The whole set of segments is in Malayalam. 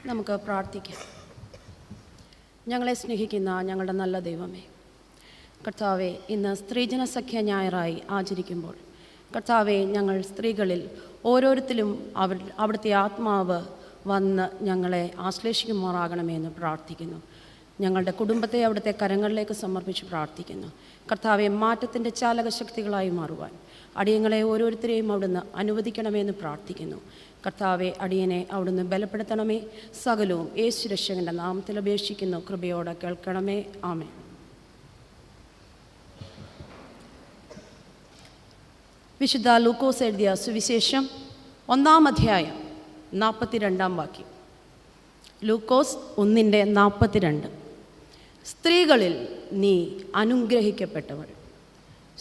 നമുക്ക് പ്രാർത്ഥിക്കാം. ഞങ്ങളെ സ്നേഹിക്കുന്ന ഞങ്ങളുടെ നല്ല ദൈവമേ, കർത്താവെ, ഇന്ന് സ്ത്രീജന സഖ്യ ഞായറായി ആചരിക്കുമ്പോൾ കർത്താവെ, ഞങ്ങൾ സ്ത്രീകളിൽ ഓരോരുത്തരും അവിടുത്തെ ആത്മാവ് വന്ന് ഞങ്ങളെ ആശ്ലേഷിക്കുമാറാകണമെന്ന് പ്രാർത്ഥിക്കുന്നു. ഞങ്ങളുടെ കുടുംബത്തെ അവിടുത്തെ കരങ്ങളിലേക്ക് സമർപ്പിച്ച് പ്രാർത്ഥിക്കുന്നു. കർത്താവെ, മാറ്റത്തിൻ്റെ ചാലകശക്തികളായി മാറുവാൻ അടിയങ്ങളെ ഓരോരുത്തരെയും അവിടുന്ന് അനുവദിക്കണമെന്ന് പ്രാർത്ഥിക്കുന്നു. കർത്താവെ, അടിയനെ അവിടുന്ന് ബലപ്പെടുത്തണമേ. സകലവും യേശു രക്ഷകൻ്റെ നാമത്തിൽ അപേക്ഷിക്കുന്നു. കൃപയോടെ കേൾക്കണമേ. ആമേൻ. വിശുദ്ധ ലൂക്കോസ് എഴുതിയ സുവിശേഷം 1-ാം അധ്യായം 42-ാം വാക്യം. ലൂക്കോസ് 1:42. സ്ത്രീകളിൽ നീ അനുഗ്രഹിക്കപ്പെട്ടവൾ,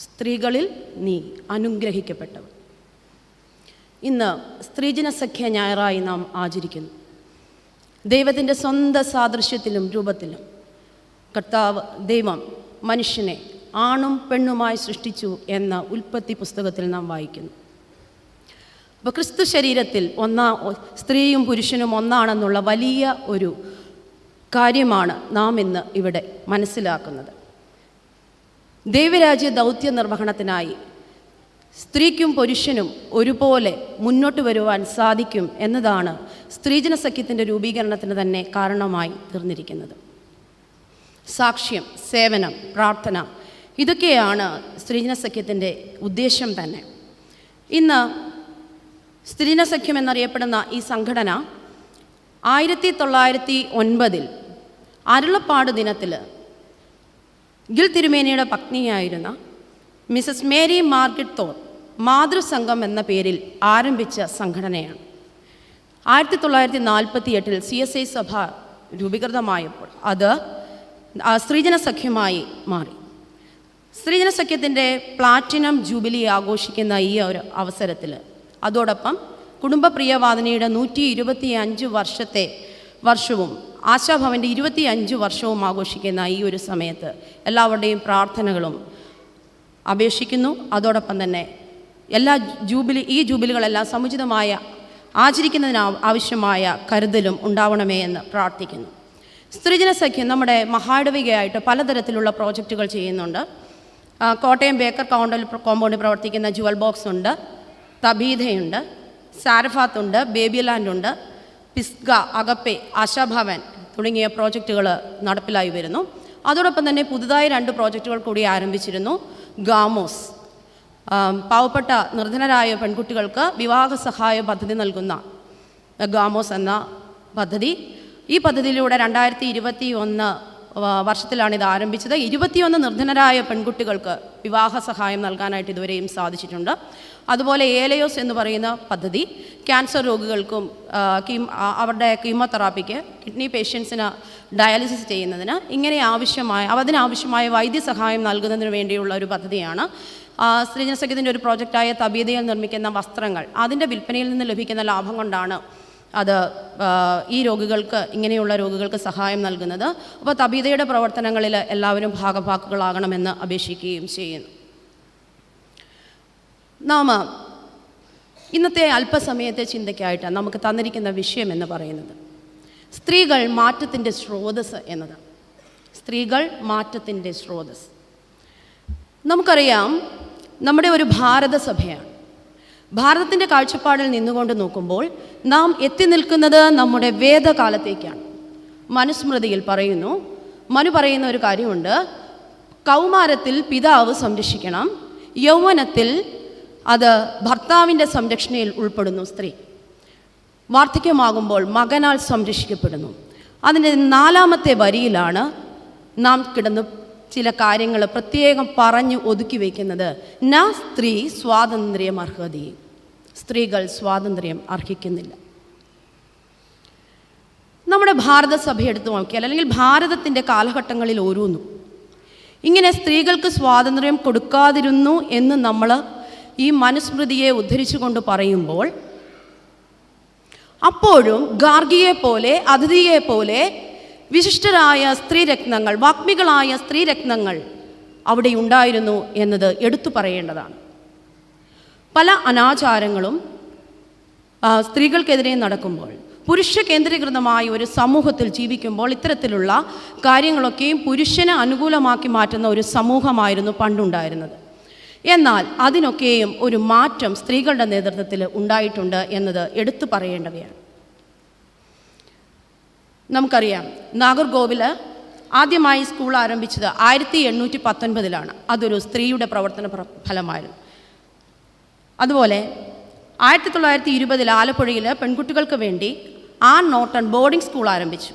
സ്ത്രീകളിൽ നീ അനുഗ്രഹിക്കപ്പെട്ടവൾ. ഇന്ന് സ്ത്രീജന സഖ്യ ഞായറായി നാം ആചരിക്കുന്നു. ദൈവത്തിൻ്റെ സ്വന്തം സാദൃശ്യത്തിലും രൂപത്തിലും കർത്താവ് ദൈവം മനുഷ്യനെ ആണും പെണ്ണുമായി സൃഷ്ടിച്ചു എന്ന ഉൽപ്പത്തി പുസ്തകത്തിൽ നാം വായിക്കുന്നു. അപ്പോൾ ക്രിസ്തു ശരീരത്തിൽ സ്ത്രീയും പുരുഷനും ഒന്നാണെന്നുള്ള വലിയ ഒരു കാര്യമാണ് നാം ഇന്ന് ഇവിടെ മനസ്സിലാക്കുന്നത്. ദൈവരാജ്യ ദൗത്യ നിർവഹണത്തിനായി സ്ത്രീക്കും പുരുഷനും ഒരുപോലെ മുന്നോട്ട് വരുവാൻ സാധിക്കും എന്നതാണ് സ്ത്രീജന സഖ്യത്തിൻ്റെ രൂപീകരണത്തിന് തന്നെ കാരണമായി തീർന്നിരിക്കുന്നത്. സാക്ഷ്യം, സേവനം, പ്രാർത്ഥന, ഇതൊക്കെയാണ് സ്ത്രീജന സഖ്യത്തിൻ്റെ ഉദ്ദേശം തന്നെ. ഇന്ന് സ്ത്രീജന സഖ്യം എന്നറിയപ്പെടുന്ന ഈ സംഘടന 1909 അരുളപ്പാട് ദിനത്തിൽ ഗിൽ തിരുമേനിയുടെ പത്നിയായിരുന്ന മിസസ് മേരി മാർഗരറ്റ് തോർ മാതൃസംഘം എന്ന പേരിൽ ആരംഭിച്ച സംഘടനയാണ്. 1948 CSI സഭ രൂപീകൃതമായപ്പോൾ അത് സ്ത്രീജന സഖ്യമായി മാറി. സ്ത്രീജന സഖ്യത്തിൻ്റെ പ്ലാറ്റിനം ജൂബിലി ആഘോഷിക്കുന്ന ഈ ഒരു അവസരത്തിൽ അതോടൊപ്പം കുടുംബപ്രിയവാദിനിയുടെ 125 വർഷവും ആശാഭവൻ്റെ 25 വർഷവും ആഘോഷിക്കുന്ന ഈ ഒരു സമയത്ത് എല്ലാവരുടെയും പ്രാർത്ഥനകളും അപേക്ഷിക്കുന്നു. അതോടൊപ്പം തന്നെ ഈ ജൂബിലികളെല്ലാം സമുചിതമായ ആചരിക്കുന്നതിന് ആവശ്യമായ കരുതലും ഉണ്ടാവണമേ എന്ന് പ്രാർത്ഥിക്കുന്നു. സ്ത്രീജന സഖ്യം നമ്മുടെ മഹായിടവകയായിട്ട് പലതരത്തിലുള്ള പ്രോജക്റ്റുകൾ ചെയ്യുന്നുണ്ട്. കോട്ടയം ബേക്കർ കോമ്പൗണ്ടിൽ പ്രവർത്തിക്കുന്ന ജുവൽ ബോക്സ് ഉണ്ട്, തബീധയുണ്ട്, സാരഫാത്തുണ്ട്, ബേബി ലാൻഡ് ഉണ്ട്, പിസ്ഗ, അഗപ്പെ, ആശാഭവൻ തുടങ്ങിയ പ്രോജക്റ്റുകൾ നടപ്പിലായി വരുന്നു. അതോടൊപ്പം തന്നെ പുതുതായി 2 പ്രോജക്റ്റുകൾ കൂടി ആരംഭിച്ചിരുന്നു. ഗാമോസ്, പാവപ്പെട്ട നിർധനരായ പെൺകുട്ടികൾക്ക് വിവാഹ സഹായ പദ്ധതി നൽകുന്ന ഗാമോസ് എന്ന പദ്ധതി. ഈ പദ്ധതിയിലൂടെ 2021 വർഷത്തിലാണ് ഇത് ആരംഭിച്ചത്. 21 നിർധനരായ പെൺകുട്ടികൾക്ക് വിവാഹ സഹായം നൽകാനായിട്ട് ഇതുവരെയും സാധിച്ചിട്ടുണ്ട്. അതുപോലെ ഏലയോസ് എന്ന് പറയുന്ന പദ്ധതി ക്യാൻസർ രോഗികൾക്കും അവരുടെ കീമോതെറാപ്പിക്ക്, കിഡ്നി പേഷ്യൻസിന് ഡയാലിസിസ് ചെയ്യുന്നതിന് അതിനാവശ്യമായ വൈദ്യസഹായം നൽകുന്നതിന് വേണ്ടിയുള്ള ഒരു പദ്ധതിയാണ്. സ്ത്രീജന സഖ്യത്തിൻ്റെ ഒരു പ്രോജക്റ്റായ തബീതയിൽ നിർമ്മിക്കുന്ന വസ്ത്രങ്ങൾ, അതിൻ്റെ വിൽപ്പനയിൽ നിന്ന് ലഭിക്കുന്ന ലാഭം കൊണ്ടാണ് അത് ഇങ്ങനെയുള്ള രോഗികൾക്ക് സഹായം നൽകുന്നത്. അപ്പോൾ തബീതയുടെ പ്രവർത്തനങ്ങളിൽ എല്ലാവരും ഭാഗഭാക്കുകളാകണമെന്ന് അപേക്ഷിക്കുകയും ചെയ്യുന്നു. നാം ഇന്നത്തെ അല്പസമയത്തെ ചിന്തയ്ക്കായിട്ട് നമുക്ക് തന്നിരിക്കുന്ന വിഷയം എന്ന് പറയുന്നത് സ്ത്രീകൾ മാറ്റത്തിൻ്റെ സ്രോതസ് എന്നതാണ്. സ്ത്രീകൾ മാറ്റത്തിൻ്റെ സ്രോതസ്. നമുക്കറിയാം, നമ്മുടെ ഒരു ഭാരതസഭയാണ്. ഭാരതത്തിൻ്റെ കാഴ്ചപ്പാടിൽ നിന്നുകൊണ്ട് നോക്കുമ്പോൾ നാം എത്തി നിൽക്കുന്നത് നമ്മുടെ വേദകാലത്തേക്കാണ്. മനുസ്മൃതിയിൽ മനു പറയുന്ന ഒരു കാര്യമുണ്ട്. കൗമാരത്തിൽ പിതാവ് സംരക്ഷിക്കണം, യൗവനത്തിൽ അത് ഭർത്താവിൻ്റെ സംരക്ഷണയിൽ ഉൾപ്പെടുന്നു സ്ത്രീ. വാർദ്ധക്യമാകുമ്പോൾ മകനാൽ സംരക്ഷിക്കപ്പെടുന്നു. അതിൻ്റെ 4ാമത്തെ വരിയിലാണ് നാം കിടന്ന് ചില കാര്യങ്ങൾ പ്രത്യേകം പറഞ്ഞു ഒതുക്കി വയ്ക്കുന്നത്. ന സ്ത്രീ സ്വാതന്ത്ര്യം അർഹതി. സ്ത്രീകൾ സ്വാതന്ത്ര്യം അർഹിക്കുന്നില്ല. നമ്മുടെ ഭാരതസഭ എടുത്തു നോക്കിയാൽ, അല്ലെങ്കിൽ ഭാരതത്തിൻ്റെ കാലഘട്ടങ്ങളിൽ ഓരോന്നും ഇങ്ങനെ സ്ത്രീകൾക്ക് സ്വാതന്ത്ര്യം കൊടുക്കാതിരുന്നു എന്ന് നമ്മൾ ഈ മനുസ്മൃതിയെ ഉദ്ധരിച്ചുകൊണ്ട് പറയുമ്പോൾ, അപ്പോഴും ഗാർഗിയെപ്പോലെ, അതിഥിയെപ്പോലെ വിശിഷ്ടരായ സ്ത്രീരത്നങ്ങൾ, വാഗ്മികളായ സ്ത്രീരത്നങ്ങൾ അവിടെ ഉണ്ടായിരുന്നു എന്നത് എടുത്തു പറയേണ്ടതാണ്. പല അനാചാരങ്ങളും സ്ത്രീകൾക്കെതിരെ നടക്കുമ്പോൾ, പുരുഷ കേന്ദ്രീകൃതമായ ഒരു സമൂഹത്തിൽ ജീവിക്കുമ്പോൾ ഇത്തരത്തിലുള്ള കാര്യങ്ങളൊക്കെയും പുരുഷന് അനുകൂലമാക്കി മാറ്റുന്ന ഒരു സമൂഹമായിരുന്നു പണ്ടുണ്ടായിരുന്നത്. എന്നാൽ അതിനൊക്കെയും ഒരു മാറ്റം സ്ത്രീകളുടെ നേതൃത്വത്തിൽ ഉണ്ടായിട്ടുണ്ട് എന്നത് എടുത്തു പറയേണ്ടവയാണ്. നമുക്കറിയാം, നാഗർകോവിൽ ആദ്യമായി സ്കൂൾ ആരംഭിച്ചത് 1819 അതൊരു സ്ത്രീയുടെ പ്രവർത്തന ഫലമായിരുന്നു. അതുപോലെ 1920 ആലപ്പുഴയിൽ പെൺകുട്ടികൾക്ക് വേണ്ടി ആൻ നോട്ടൺ ബോർഡിംഗ് സ്കൂൾ ആരംഭിച്ചു.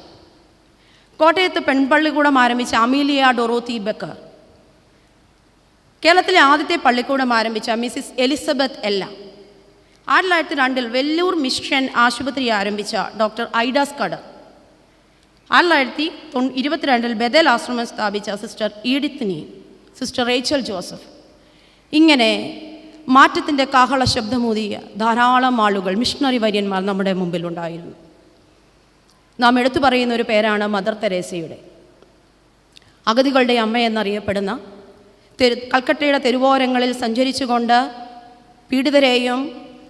കോട്ടയത്ത് പെൺപള്ളിക്കൂടം ആരംഭിച്ച അമീലിയ ഡൊറോത്തി ബക്കർ, കേരളത്തിലെ ആദ്യത്തെ പള്ളിക്കൂടം ആരംഭിച്ച മിസ്സിസ് എലിസബത്ത് എല്ല, 1902 വെല്ലൂർ മിഷൻ ആശുപത്രി ആരംഭിച്ച ഡോക്ടർ ഐഡാസ് കഡർ, 1922 ബദൽ ആശ്രമം സ്ഥാപിച്ച സിസ്റ്റർ ഈഡിത്ത് നീ, സിസ്റ്റർ റേച്ചൽ ജോസഫ്, ഇങ്ങനെ മാറ്റത്തിൻ്റെ കാഹള ശബ്ദമൂതിയ ധാരാളം ആളുകൾ, മിഷണറി വര്യന്മാർ നമ്മുടെ മുമ്പിലുണ്ടായിരുന്നു. നാം എടുത്തു പറയുന്ന ഒരു പേരാണ് മദർ തെരേസയുടെ. അഗതികളുടെ അമ്മ എന്നറിയപ്പെടുന്ന കൽക്കട്ടയുടെ തെരുവോരങ്ങളിൽ സഞ്ചരിച്ചുകൊണ്ട് പീഡിതരെയും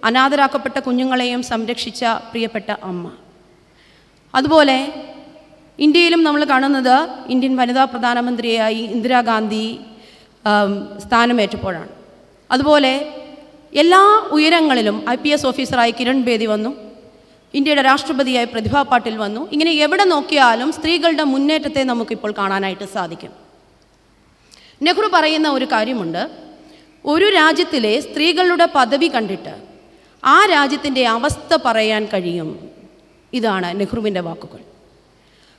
അനാഥരാക്കപ്പെട്ട കുഞ്ഞുങ്ങളെയും സംരക്ഷിച്ച പ്രിയപ്പെട്ട അമ്മ. അതുപോലെ ഇന്ത്യയിലും നമ്മൾ കാണുന്നത് ഇന്ത്യൻ വനിതാ പ്രധാനമന്ത്രിയായി ഇന്ദിരാഗാന്ധി സ്ഥാനമേറ്റപ്പോഴാണ്. അതുപോലെ എല്ലാ ഉയരങ്ങളിലും IPS ഓഫീസറായി കിരൺ ബേദി വന്നു, ഇന്ത്യയുടെ രാഷ്ട്രപതിയായി പ്രതിഭ പാട്ടീൽ വന്നു. ഇങ്ങനെ എവിടെ നോക്കിയാലും സ്ത്രീകളുടെ മുന്നേറ്റത്തെ നമുക്കിപ്പോൾ കാണാനായിട്ട് സാധിക്കും. നെഹ്റു പറയുന്ന ഒരു കാര്യമുണ്ട്, ഒരു രാജ്യത്തിലെ സ്ത്രീകളുടെ പദവി കണ്ടിട്ട് ആ രാജ്യത്തിൻ്റെ അവസ്ഥ പറയാൻ കഴിയും. ഇതാണ് നെഹ്റുവിൻ്റെ വാക്കുകൾ.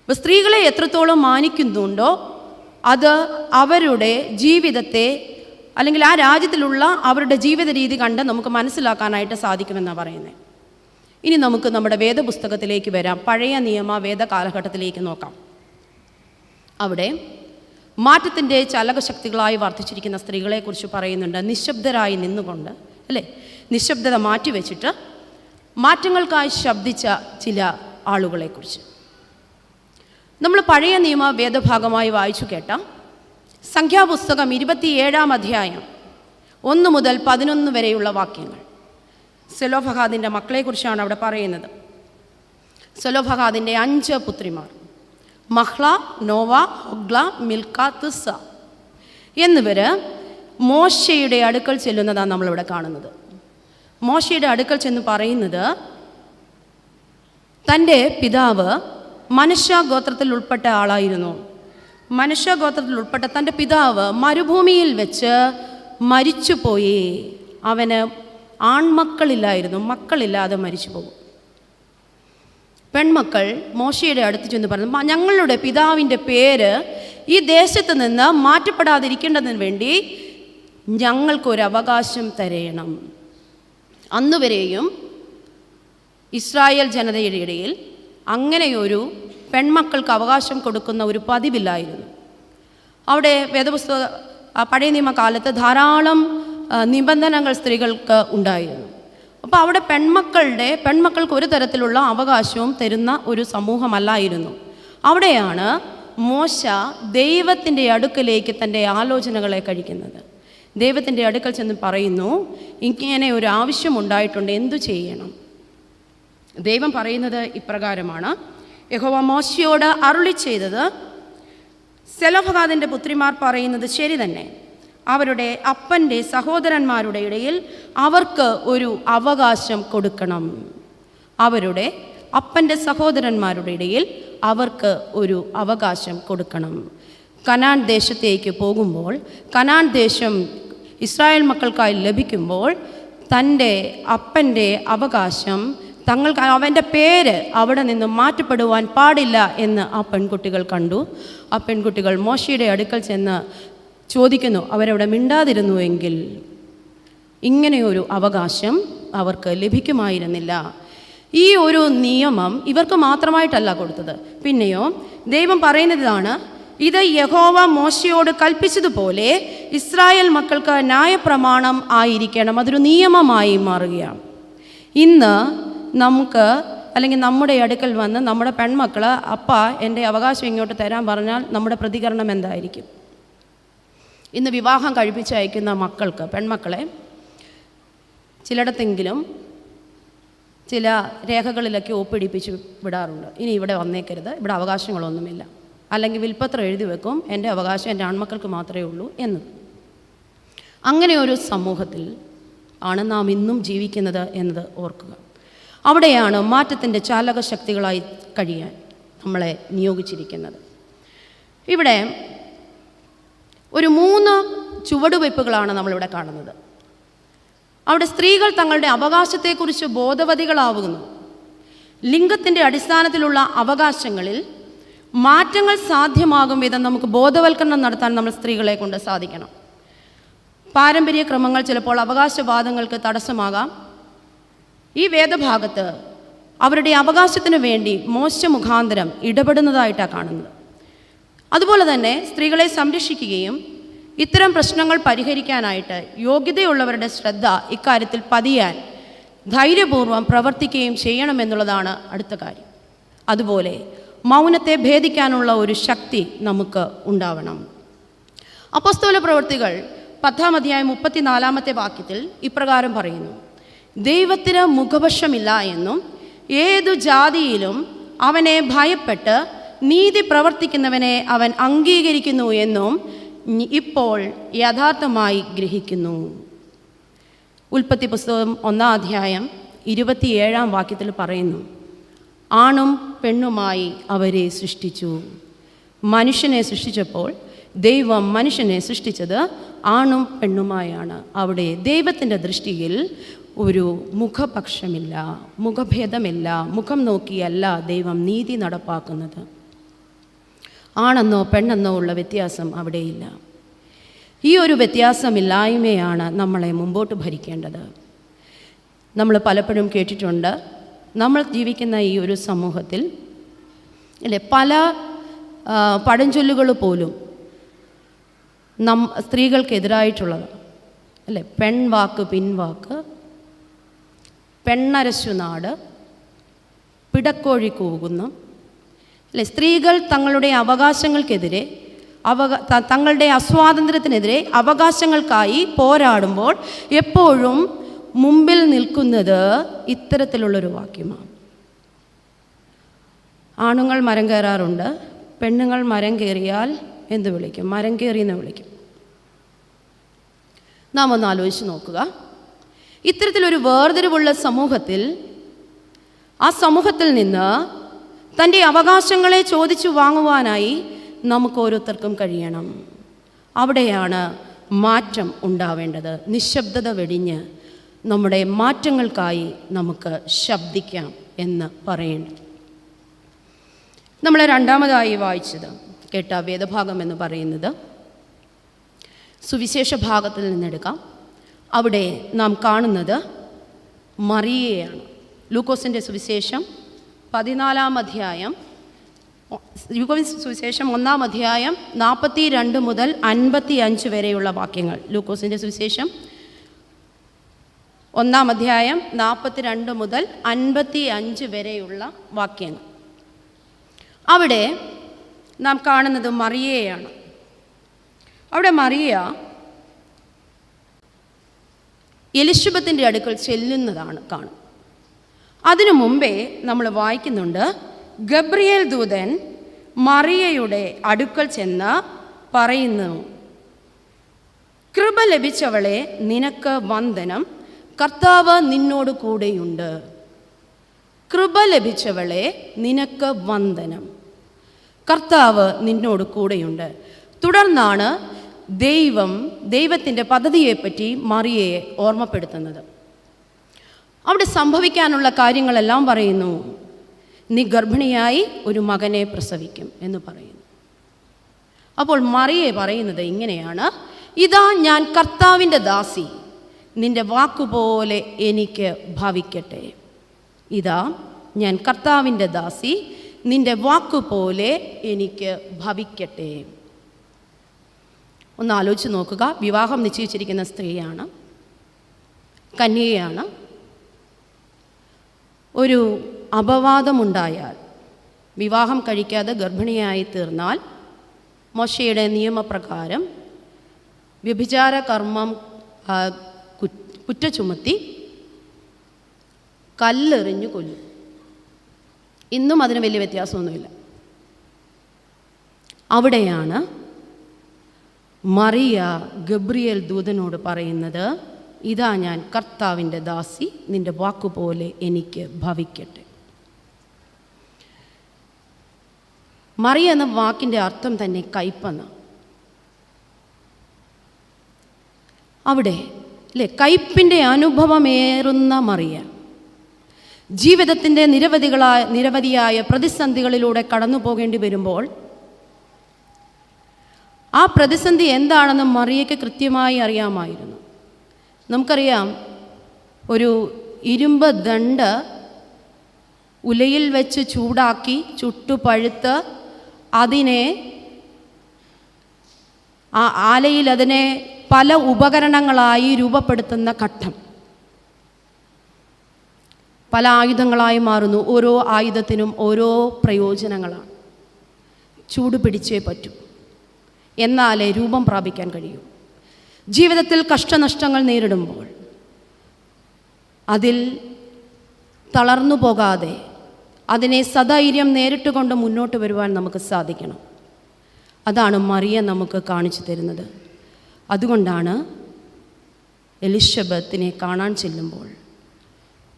അപ്പോൾ സ്ത്രീകളെ എത്രത്തോളം മാനിക്കുന്നുണ്ടോ അത് അവരുടെ ജീവിതത്തെ അല്ലെങ്കിൽ ആ രാജ്യത്തിലുള്ള അവരുടെ ജീവിത രീതി കണ്ട് നമുക്ക് മനസ്സിലാക്കാനായിട്ട് സാധിക്കുമെന്നാണ് പറയുന്നത്. ഇനി നമുക്ക് നമ്മുടെ വേദപുസ്തകത്തിലേക്ക് വരാം. പഴയ നിയമ വേദ കാലഘട്ടത്തിലേക്ക് നോക്കാം. അവിടെ മാറ്റത്തിൻ്റെ ചലകശക്തികളായി വർദ്ധിച്ചിരിക്കുന്ന സ്ത്രീകളെക്കുറിച്ച് പറയുന്നുണ്ട്. നിശബ്ദരായി നിന്നുകൊണ്ട്, അല്ലേ, നിശബ്ദത മാറ്റിവെച്ചിട്ട് മാറ്റങ്ങൾക്കായി ശബ്ദിച്ച ചില ആളുകളെക്കുറിച്ച് നമ്മൾ പഴയ നിയമ വേദഭാഗമായി വായിച്ചു കേട്ട സംഖ്യാപുസ്തകം 27-ാം അധ്യായം 1 മുതൽ 11 വരെയുള്ള വാക്യങ്ങൾ സെലോഫഹാദിൻ്റെ മക്കളെക്കുറിച്ചാണ് അവിടെ പറയുന്നത്. സെലോഫഹാദിൻ്റെ 5 പുത്രിമാർ മഹ്ല, നോവ, ഹൊഗ്ല, മിൽക്ക, തിസ്സ എന്നിവർ മോശയുടെ അടുക്കൽ ചെല്ലുന്നതാണ് നമ്മളിവിടെ കാണുന്നത്. മോശയുടെ അടുക്കൽ ചെന്ന് പറയുന്നത്, തൻ്റെ പിതാവ് മനശ്ശ ഗോത്രത്തിൽ ഉൾപ്പെട്ട ആളായിരുന്നു. മനശ്ശ ഗോത്രത്തിൽ ഉൾപ്പെട്ട തൻ്റെ പിതാവ് മരുഭൂമിയിൽ വെച്ച് മരിച്ചുപോയി. അവന് ആൺമക്കളില്ലായിരുന്നു, മക്കളില്ലാതെ മരിച്ചു പോകും. പെൺമക്കൾ മോശയുടെ അടുത്ത് ചെന്ന് പറഞ്ഞു, ഞങ്ങളുടെ പിതാവിൻ്റെ പേര് ഈ ദേശത്ത് നിന്ന് മാറ്റപ്പെടാതിരിക്കേണ്ടതിന് വേണ്ടി ഞങ്ങൾക്കൊരവകാശം തരയണം. അന്നുവരെയും ഇസ്രായേൽ ജനതയുടെ ഇടയിൽ അങ്ങനെയൊരു പെൺമക്കൾക്ക് അവകാശം കൊടുക്കുന്ന ഒരു പതിവില്ലായിരുന്നു. അവിടെ വേദപുസ്തക പഴയ നിയമകാലത്ത് ധാരാളം നിബന്ധനകൾ സ്ത്രീകൾക്ക് ഉണ്ടായിരുന്നു. അപ്പോൾ അവിടെ പെൺമക്കൾക്ക് ഒരു തരത്തിലുള്ള അവകാശവും തരുന്ന ഒരു സമൂഹമല്ലായിരുന്നു. അവിടെയാണ് മോശ ദൈവത്തിൻ്റെ അടുക്കലേക്ക് തൻ്റെ ആലോചനകളെ കഴിക്കുന്നത്. ദൈവത്തിൻ്റെ അടുക്കൽ ചെന്ന് പറയുന്നു, ഇങ്ങനെ ഒരു ആവശ്യമുണ്ടായിട്ടുണ്ട്, എന്തു ചെയ്യണം? ദൈവം പറയുന്നത് ഇപ്രകാരമാണ്. യഹോവ മോശയോട് അരുളി ചെയ്തത്, സെലോഫഹാദിൻ്റെ പുത്രിമാർ പറയുന്നത് ശരി തന്നെ. അവരുടെ അപ്പൻ്റെ സഹോദരന്മാരുടെ ഇടയിൽ അവർക്ക് ഒരു അവകാശം കൊടുക്കണം. അവരുടെ അപ്പൻ്റെ സഹോദരന്മാരുടെ ഇടയിൽ അവർക്ക് ഒരു അവകാശം കൊടുക്കണം. കനാൻ ദേശത്തേക്ക് പോകുമ്പോൾ, കനാൻ ദേശം ഇസ്രായേൽ മക്കൾക്കായി ലഭിക്കുമ്പോൾ തൻ്റെ അപ്പൻ്റെ അവകാശം അവൻ്റെ പേര് അവിടെ നിന്ന് മാറ്റപ്പെടുവാൻ പാടില്ല എന്ന് ആ പെൺകുട്ടികൾ കണ്ടു. ആ പെൺകുട്ടികൾ മോശയുടെ അടുക്കൽ ചെന്ന് ചോദിക്കുന്നു, അവരവിടെ മിണ്ടാതിരുന്നുവെങ്കിൽ ഇങ്ങനെയൊരു അവകാശം അവർക്ക് ലഭിക്കുമായിരുന്നില്ല. ഈ ഒരു നിയമം ഇവർക്ക് മാത്രമായിട്ടല്ല കൊടുത്തത്. പിന്നെയോ ദൈവം പറയുന്നതാണ്, ഇത് യഹോവ മോശയോട് കൽപ്പിച്ചതുപോലെ ഇസ്രായേൽ മക്കൾക്ക് ന്യായപ്രമാണം ആയിരിക്കണം. അതൊരു നിയമമായി മാറുകയാണ്. ഇന്ന് നമുക്ക് അല്ലെങ്കിൽ നമ്മുടെ അടുക്കൽ വന്ന് നമ്മുടെ പെൺമക്കൾ, അപ്പ എൻ്റെ അവകാശം ഇങ്ങോട്ട് തരാൻ പറഞ്ഞാൽ നമ്മുടെ പ്രതികരണം എന്തായിരിക്കും? ഇന്ന് വിവാഹം കഴിപ്പിച്ചയക്കുന്ന മക്കൾക്ക്, പെൺമക്കളെ ചിലയിടത്തെങ്കിലും ചില രേഖകളിലൊക്കെ ഒപ്പിടിപ്പിച്ച് വിടാറുണ്ട്. ഇനി ഇവിടെ വന്നേക്കരുത്, ഇവിടെ അവകാശങ്ങളൊന്നുമില്ല. അല്ലെങ്കിൽ വിൽപ്പത്രം എഴുതി വെക്കും, എൻ്റെ അവകാശം എൻ്റെ ആൺമക്കൾക്ക് മാത്രമേ ഉള്ളൂ എന്ന്. അങ്ങനെ ഒരു സമൂഹത്തിൽ ആണ് നാം ഇന്നും ജീവിക്കുന്നത് എന്നത് ഓർക്കുക. അവിടെയാണ് മാറ്റത്തിൻ്റെ ചാലക ശക്തികളായി കഴിയാൻ നമ്മളെ നിയോഗിച്ചിരിക്കുന്നത്. ഇവിടെ ഒരു 3 ചുവടുവയ്പ്പുകളാണ് നമ്മളിവിടെ കാണുന്നത്. അവിടെ സ്ത്രീകൾ തങ്ങളുടെ അവകാശത്തെക്കുറിച്ച് ബോധവതികളാവുന്നു. ലിംഗത്തിൻ്റെ അടിസ്ഥാനത്തിലുള്ള അവകാശങ്ങളിൽ മാറ്റങ്ങൾ സാധ്യമാകും വിധം നമുക്ക് ബോധവൽക്കരണം നടത്താൻ നമ്മൾ സ്ത്രീകളെ കൊണ്ട് സാധിക്കണം. പാരമ്പര്യ ക്രമങ്ങൾ ചിലപ്പോൾ അവകാശവാദങ്ങൾക്ക് തടസ്സമാകാം. ഈ വേദഭാഗത്ത് അവരുടെ അവകാശത്തിനു വേണ്ടി മോശ മുഖാന്തരം ഇടപെടുന്നതായിട്ടാണ് കാണുന്നത്. അതുപോലെ തന്നെ സ്ത്രീകളെ സംരക്ഷിക്കുകയും ഇത്തരം പ്രശ്നങ്ങൾ പരിഹരിക്കാനായിട്ട് യോഗ്യതയുള്ളവരുടെ ശ്രദ്ധ ഇക്കാര്യത്തിൽ പതിയാൻ ധൈര്യപൂർവ്വം പ്രവർത്തിക്കുകയും ചെയ്യണമെന്നുള്ളതാണ് അടുത്ത കാര്യം. അതുപോലെ മൗനത്തെ ഭേദിക്കാനുള്ള ഒരു ശക്തി നമുക്ക് ഉണ്ടാവണം. അപ്പോസ്തല പ്രവൃത്തികൾ 10-ാം അധ്യായം 34-ാമത്തെ വാക്യത്തിൽ ഇപ്രകാരം പറയുന്നു: ദൈവത്തിന് മുഖപക്ഷമില്ല എന്നും ഏതു ജാതിയിലും അവനെ ഭയപ്പെട്ട് നീതി പ്രവർത്തിക്കുന്നവനെ അവൻ അംഗീകരിക്കുന്നു എന്നും ഇപ്പോൾ യഥാർത്ഥമായി ഗ്രഹിക്കുന്നു. ഉൽപ്പത്തി പുസ്തകം 1-ാം അധ്യായം 27-ാം വാക്യത്തിൽ പറയുന്നു: ആണും പെണ്ണുമായി അവരെ സൃഷ്ടിച്ചു. മനുഷ്യനെ സൃഷ്ടിച്ചപ്പോൾ ദൈവം മനുഷ്യനെ സൃഷ്ടിച്ചത് ആണും പെണ്ണുമായാണ്. അവിടെ ദൈവത്തിൻ്റെ ദൃഷ്ടിയിൽ ഒരു മുഖപക്ഷമില്ല, മുഖഭേദമില്ല. മുഖം നോക്കിയല്ല ദൈവം നീതി നടപ്പാക്കുന്നത്. ആണെന്നോ പെണ്ണെന്നോ ഉള്ള വ്യത്യാസം അവിടെയില്ല. ഈ ഒരു വ്യത്യാസമില്ലായ്മയാണ് നമ്മളെ മുമ്പോട്ട് ഭരിക്കേണ്ടത്. നമ്മൾ പലപ്പോഴും കേട്ടിട്ടുണ്ട്, നമ്മൾ ജീവിക്കുന്ന ഈ ഒരു സമൂഹത്തിൽ അല്ലേ, പല പഴഞ്ചൊല്ലുകൾ പോലും സ്ത്രീകൾക്കെതിരായിട്ടുള്ളത് അല്ലേ. പെൺവാക്ക് പിൻവാക്ക്, പെണ്ണരശു നാട്, പിടക്കോഴി കൂകുന്നു അല്ലേ. സ്ത്രീകൾ തങ്ങളുടെ അവകാശങ്ങൾക്കെതിരെ, തങ്ങളുടെ അസ്വാതന്ത്ര്യത്തിനെതിരെ അവകാശങ്ങൾക്കായി പോരാടുമ്പോൾ എപ്പോഴും മുമ്പിൽ നിൽക്കുന്നത് ഇത്തരത്തിലുള്ളൊരു വാക്യമാണ്. ആണുങ്ങൾ മരം കയറാറുണ്ട്, പെണ്ണുങ്ങൾ മരം കയറിയാൽ എന്ത് വിളിക്കും? മരം കയറി എന്ന് വിളിക്കും. നാം ഒന്ന് ആലോചിച്ച് നോക്കുക. ഇത്തരത്തിലൊരു വേർതിരിവുള്ള സമൂഹത്തിൽ, ആ സമൂഹത്തിൽ നിന്ന് തൻ്റെ അവകാശങ്ങളെ ചോദിച്ചു വാങ്ങുവാനായി നമുക്ക് ഓരോരുത്തർക്കും കഴിയണം. അവിടെയാണ് മാറ്റം ഉണ്ടാവേണ്ടത്. നിശബ്ദത വെടിഞ്ഞ് നമ്മുടെ മാറ്റങ്ങൾക്കായി നമുക്ക് ശബ്ദിക്കാം എന്ന് പറയേണ്ടത്. നമ്മൾ രണ്ടാമതായി വായിച്ചത് കേട്ട വേദഭാഗം എന്ന് പറയുന്നത് സുവിശേഷ ഭാഗത്തിൽ നിന്നെടുക്കാം. അവിടെ നാം കാണുന്നത് മറിയയാണ്. ലൂക്കോസിൻ്റെ സുവിശേഷം 14-ാം അധ്യായം, ലൂക്കോസ് സുവിശേഷം 1-ാം അധ്യായം 42 മുതൽ 55 വരെയുള്ള വാക്യങ്ങൾ. ലൂക്കോസിൻ്റെ സുവിശേഷം 1-ാം അധ്യായം 42 മുതൽ 55 വരെയുള്ള വാക്യങ്ങൾ. അവിടെ നാം കാണുന്നത് മറിയയാണ്. അവിടെ മറിയ എലിശബത്തിൻ്റെ അടുക്കൽ ചെല്ലുന്നതാണ് കാണും. അതിനു മുമ്പേ നമ്മൾ വായിക്കുന്നുണ്ട്, ഗബ്രിയേൽ ദൂതൻ മറിയയുടെ അടുക്കൽ ചെന്ന് പറയുന്നു: കൃപ ലഭിച്ചവളെ, നിനക്ക് വന്ദനം, കർത്താവ് നിന്നോട് കൂടെയുണ്ട്. കൃപ ലഭിച്ചവളെ, നിനക്ക് വന്ദനം, കർത്താവ് നിന്നോട് കൂടെയുണ്ട്. തുടർന്നാണ് ദൈവത്തിൻ്റെ പദ്ധതിയെപ്പറ്റി മറിയയെ ഓർമ്മപ്പെടുത്തുന്നത്. അവിടെ സംഭവിക്കാനുള്ള കാര്യങ്ങളെല്ലാം പറയുന്നു. നീ ഗർഭിണിയായി ഒരു മകനെ പ്രസവിക്കും എന്ന് പറയുന്നു. അപ്പോൾ മറിയെ പറയുന്നത് ഇങ്ങനെയാണ്: ഇതാ ഞാൻ കർത്താവിൻ്റെ ദാസി, നിന്റെ വാക്കുപോലെ എനിക്ക് ഭവിക്കട്ടെ. ഇതാ ഞാൻ കർത്താവിൻ്റെ ദാസി, നിന്റെ വാക്കുപോലെ എനിക്ക് ഭവിക്കട്ടെ. ഒന്ന് ആലോചിച്ച് നോക്കുക. വിവാഹം നിശ്ചയിച്ചിരിക്കുന്ന സ്ത്രീയാണ്, കന്യകയാണ്. ഒരു അപവാദമുണ്ടായാൽ, വിവാഹം കഴിക്കാതെ ഗർഭിണിയായി തീർന്നാൽ, മോശയുടെ നിയമപ്രകാരം വ്യഭിചാര കർമ്മം കുറ്റ ചുമത്തി കല്ലെറിഞ്ഞു കൊല്ലും. ഇന്നും അതിന് വലിയ വ്യത്യാസമൊന്നുമില്ല. അവിടെയാണ് മറിയ ഗബ്രിയേൽ ദൂതനോട് പറയുന്നത്, ഇതാ ഞാൻ കർത്താവിൻ്റെ ദാസി, നിന്റെ വാക്കുപോലെ എനിക്ക് ഭവിക്കട്ടെ. മറിയ എന്ന വാക്കിൻ്റെ അർത്ഥം തന്നെ കയ്പെന്ന്. അവിടെ അല്ലേ കയ്പിൻ്റെ അനുഭവമേറുന്ന മറിയ ജീവിതത്തിൻ്റെ നിരവധിയായ പ്രതിസന്ധികളിലൂടെ കടന്നു പോകേണ്ടി വരുമ്പോൾ ആ പ്രതിസന്ധി എന്താണെന്ന് മറിയയ്ക്ക് കൃത്യമായി അറിയാമായിരുന്നു. നമുക്കറിയാം, ഒരു ഇരുമ്പ് ദണ്ട് ഉലയിൽ വെച്ച് ചൂടാക്കി ചുട്ടുപഴുത്ത് അതിനെ ആ ആലയിൽ അതിനെ പല ഉപകരണങ്ങളായി രൂപപ്പെടുത്തുന്ന ഘട്ടം, പല ആയുധങ്ങളായി മാറുന്നു. ഓരോ ആയുധത്തിനും ഓരോ പ്രയോജനങ്ങളാണ്. ചൂട് പിടിച്ചേ പറ്റൂ, എന്നാലേ രൂപം പ്രാപിക്കാൻ കഴിയൂ. ജീവിതത്തിൽ കഷ്ടനഷ്ടങ്ങൾ നേരിടുമ്പോൾ അതിൽ തളർന്നു പോകാതെ അതിനെ സധൈര്യം നേരിട്ടുകൊണ്ട് മുന്നോട്ട് വരുവാൻ നമുക്ക് സാധിക്കണം. അതാണ് മറിയ നമുക്ക് കാണിച്ചു തരുന്നത്. അതുകൊണ്ടാണ് എലിശബത്തിനെ കാണാൻ ചെല്ലുമ്പോൾ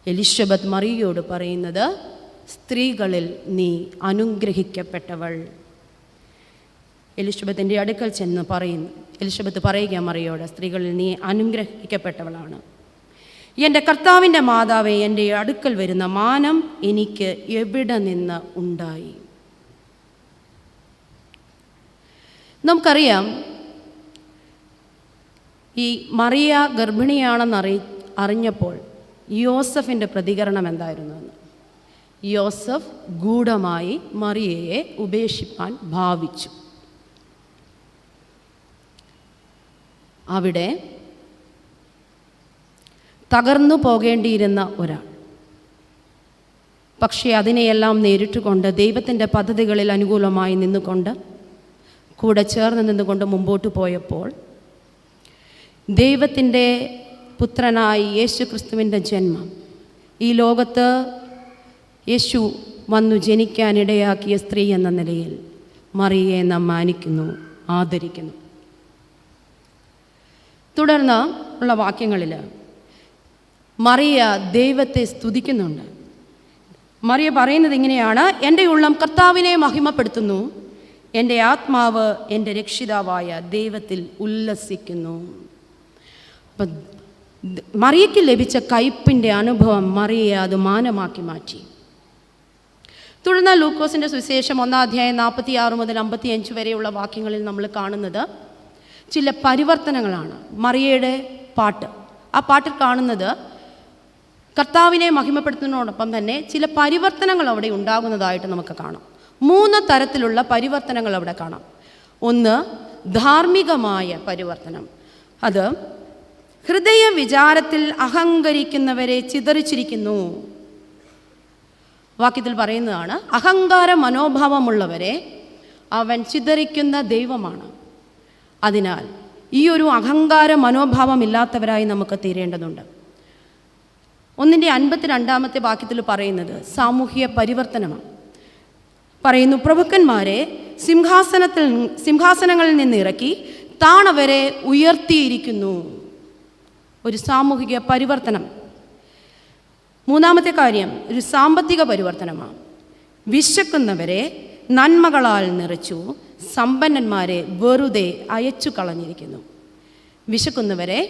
എലിശബത്ത് മറിയയോട് പറയുന്നത്, സ്ത്രീകളിൽ നീ അനുഗ്രഹിക്കപ്പെട്ടവൾ. എലിശബത്തിൻ്റെ അടുക്കൽ ചെന്ന് പറയുന്നു, എലിശബത്ത് പറയുക മറിയോട്, സ്ത്രീകളിൽ നീ അനുഗ്രഹിക്കപ്പെട്ടവളാണ്. എൻ്റെ കർത്താവിൻ്റെ മാതാവേ, എൻ്റെ അടുക്കൽ വരുന്ന മാനം എനിക്ക് എവിടെ നിന്ന് ഉണ്ടായി? നമുക്കറിയാം, ഈ മറിയ ഗർഭിണിയാണെന്ന് അറിഞ്ഞപ്പോൾ യോസഫിൻ്റെ പ്രതികരണം എന്തായിരുന്നു എന്ന്. യോസഫ് ഗൂഢമായി മറിയയെ ഉപേക്ഷിപ്പാൻ ഭാവിച്ചു. അവിടെ തകർന്നു പോകേണ്ടിയിരുന്ന ഒരാൾ, പക്ഷേ അതിനെയെല്ലാം നേരിട്ടുകൊണ്ട് ദൈവത്തിൻ്റെ പദ്ധതികളിൽ അനുകൂലമായി നിന്നുകൊണ്ട് കൂടെ ചേർന്ന് നിന്നുകൊണ്ട് മുമ്പോട്ട് പോയപ്പോൾ ദൈവത്തിൻ്റെ പുത്രനായി യേശു ക്രിസ്തുവിൻ്റെ ജന്മം, ഈ ലോകത്ത് യേശു വന്നു ജനിക്കാനിടയാക്കിയ സ്ത്രീ എന്ന നിലയിൽ മറിയയെ നാം മാനിക്കുന്നു, ആദരിക്കുന്നു. തുടർന്ന് ഉള്ള വാക്യങ്ങളിൽ മറിയ ദൈവത്തെ സ്തുതിക്കുന്നുണ്ട്. മറിയ പറയുന്നത് ഇങ്ങനെയാണ്, എൻ്റെ ഉള്ളം കർത്താവിനെ മഹിമപ്പെടുത്തുന്നു, എൻ്റെ ആത്മാവ് എൻ്റെ രക്ഷിതാവായ ദൈവത്തിൽ ഉല്ലസിക്കുന്നു. അപ്പം മറിയയ്ക്ക് ലഭിച്ച കയ്പിൻ്റെ അനുഭവം മറിയയെ അത് മാനമാക്കി മാറ്റി. തുടർന്ന് ലൂക്കോസിൻ്റെ സുവിശേഷം 1-ാം അധ്യായം 46 മുതൽ 55 വരെയുള്ള വാക്യങ്ങളിൽ നമ്മൾ കാണുന്നത് ചില പരിവർത്തനങ്ങളാണ്. മറിയയുടെ പാട്ട്, ആ പാട്ടിൽ കാണുന്നത് കർത്താവിനെ മഹിമപ്പെടുത്തുന്നതോടൊപ്പം തന്നെ ചില പരിവർത്തനങ്ങൾ അവിടെ ഉണ്ടാകുന്നതായിട്ട് നമുക്ക് കാണാം. 3 തരത്തിലുള്ള പരിവർത്തനങ്ങൾ അവിടെ കാണാം. ഒന്ന്, ധാർമ്മികമായ പരിവർത്തനം. അത് ഹൃദയ വിചാരത്തിൽ അഹങ്കരിക്കുന്നവരെ ചിതറിച്ചിരിക്കുന്നു. വാക്യത്തിൽ പറയുന്നതാണ്, അഹങ്കാര മനോഭാവമുള്ളവരെ അവൻ ചിതറിക്കുന്ന ദൈവമാണ്. അതിനാൽ ഈ ഒരു അഹങ്കാര മനോഭാവമില്ലാത്തവരായി നമുക്ക് തീരേണ്ടതുണ്ട്. 1:52 വാക്യത്തിൽ പറയുന്നത് സാമൂഹ്യ പരിവർത്തനമാണ്. പറയുന്നു, പ്രഭുക്കന്മാരെ സിംഹാസനങ്ങളിൽ നിന്ന് ഇറക്കി താണവരെ ഉയർത്തിയിരിക്കുന്നു. ഒരു സാമൂഹിക പരിവർത്തനം. 3-ാമത്തെ കാര്യം ഒരു സാമ്പത്തിക പരിവർത്തനമാണ്. വിശക്കുന്നവരെ നന്മകളാൽ നിറച്ചു, സമ്പന്നന്മാരെ വെറുതെ അയച്ചു കളഞ്ഞിരിക്കുന്നു. വിശക്കുന്നവരെ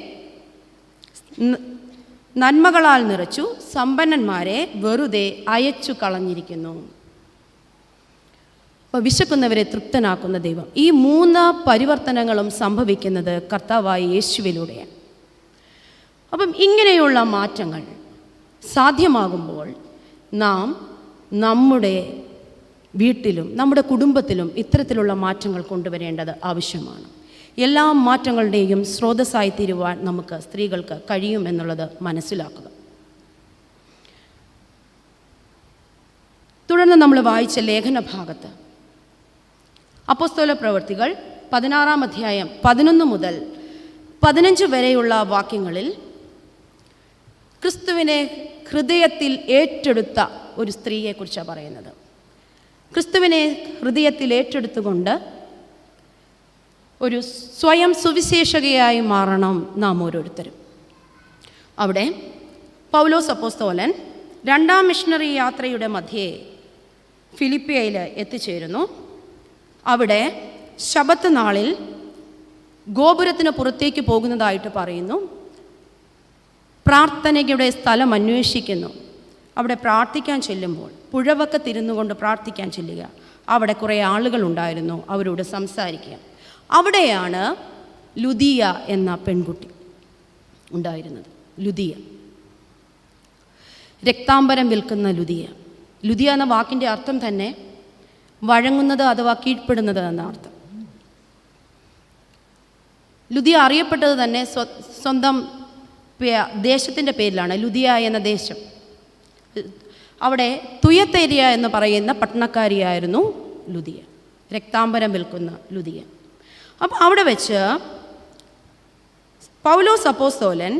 നന്മകളാൽ നിറച്ചു, സമ്പന്നന്മാരെ വെറുതെ അയച്ചു കളഞ്ഞിരിക്കുന്നു. അപ്പോൾ വിശക്കുന്നവരെ തൃപ്തനാക്കുന്ന ദൈവം. ഈ 3 പരിവർത്തനങ്ങളും സംഭവിക്കുന്നത് കർത്താവായ യേശുവിലൂടെയാണ്. അപ്പം ഇങ്ങനെയുള്ള മാറ്റങ്ങൾ സാധ്യമാകുമ്പോൾ നാം നമ്മുടെ വീട്ടിലും നമ്മുടെ കുടുംബത്തിലും ഇത്തരത്തിലുള്ള മാറ്റങ്ങൾ കൊണ്ടുവരേണ്ടത് ആവശ്യമാണ്. എല്ലാ മാറ്റങ്ങളുടെയും സ്രോതസ്സായി തീരുവാൻ നമുക്ക് സ്ത്രീകൾക്ക് കഴിയുമെന്നുള്ളത് മനസ്സിലാക്കുക. തുടർന്ന് നമ്മൾ വായിച്ച ലേഖന ഭാഗത്ത് അപ്പോസ്തല പ്രവൃത്തികൾ 16-ാം അധ്യായം 11 മുതൽ 15 വരെയുള്ള വാക്യങ്ങളിൽ ക്രിസ്തുവിനെ ഹൃദയത്തിൽ ഏറ്റെടുത്ത ഒരു സ്ത്രീയെക്കുറിച്ചാണ് പറയുന്നത്. ക്രിസ്തുവിനെ ഹൃദയത്തിൽ ഏറ്റെടുത്തുകൊണ്ട് ഒരു സ്വയം സുവിശേഷകയായി മാറണം നാം ഓരോരുത്തരും. അവിടെ പൗലോസ് അപ്പോസ്തലൻ 2ാം മിഷണറി യാത്രയുടെ മധ്യേ ഫിലിപ്പിയയിൽ എത്തിച്ചേരുന്നു. അവിടെ ശബത്ത് നാളിൽ ഗോപുരത്തിന് പുറത്തേക്ക് പോകുന്നതായിട്ട് പറയുന്നു. പ്രാർത്ഥനയുടെ സ്ഥലം അന്വേഷിക്കുന്നു. അവിടെ പ്രാർത്ഥിക്കാൻ ചെല്ലുമ്പോൾ പുഴവക്കത്തിരുന്നു കൊണ്ട് പ്രാർത്ഥിക്കാൻ ചെല്ലുക. അവിടെ കുറേ ആളുകളുണ്ടായിരുന്നു, അവരോട് സംസാരിക്കുക. അവിടെയാണ് ലുദിയ എന്ന പെൺകുട്ടി ഉണ്ടായിരുന്നത്. ലുദിയ, രക്താംബരം വിൽക്കുന്ന ലുദിയ. ലുദിയ എന്ന വാക്കിൻ്റെ അർത്ഥം തന്നെ വഴങ്ങുന്നത് അഥവാ കീഴ്പ്പെടുന്നത് എന്ന അർത്ഥം. ലുദിയ അറിയപ്പെട്ടത് തന്നെ സ്വന്തം ദേശത്തിൻ്റെ പേരിലാണ്. ലുദിയ എന്ന ദേശം. അവിടെ തുയത്തേരിയ എന്ന് പറയുന്ന പട്ടണക്കാരിയായിരുന്നു ലുദിയ, രക്താംബരം വിൽക്കുന്ന ലുദിയ. അപ്പം അവിടെ വെച്ച് പൗലോസ് അപ്പോസ്തലൻ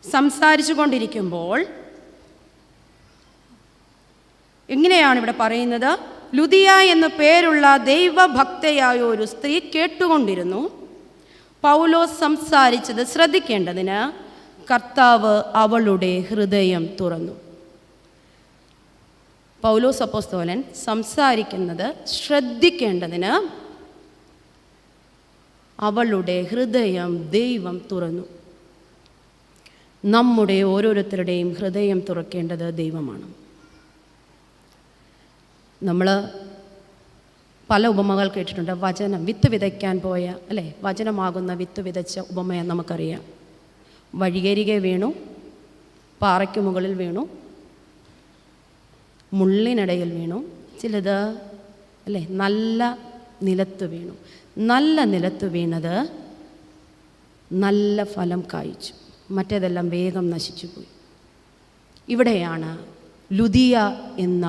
സംസാരിച്ചു കൊണ്ടിരിക്കുമ്പോൾ എങ്ങനെയാണ് ഇവിടെ പറയുന്നത്? ലുദിയ എന്നു പേരുള്ള ദൈവഭക്തയായ ഒരു സ്ത്രീ കേട്ടുകൊണ്ടിരുന്നു. പൗലോസ് സംസാരിച്ചത് ശ്രദ്ധിക്കേണ്ടതിന് കർത്താവ് അവളുടെ ഹൃദയം തുറന്നു. പൗലോസ് അപ്പോസ്തലൻ സംസാരിക്കുന്നത് ശ്രദ്ധിക്കേണ്ടതിന് അവളുടെ ഹൃദയം ദൈവം തുറന്നു. നമ്മുടെ ഓരോരുത്തരുടെയും ഹൃദയം തുറക്കേണ്ടത് ദൈവമാണ്. നമ്മൾ പല ഉപമകൾ കേട്ടിട്ടുണ്ട്. വചനം വിത്ത് വിതയ്ക്കാൻ പോയ അല്ലേ, വചനമാകുന്ന വിത്ത് വിതച്ച ഉപമയെ നമുക്കറിയാം. വഴിയരികെ വീണു, പാറയ്ക്ക് മുകളിൽ വീണു, മുള്ളിനിടയിൽ വീണു, ചിലത് അല്ലേ നല്ല നിലത്ത് വീണു. നല്ല നിലത്ത് വീണത് നല്ല ഫലം കായ്ച്ചു, മറ്റേതെല്ലാം വേഗം നശിച്ചു പോയി. ഇവിടെയാണ് ലുദിയ എന്ന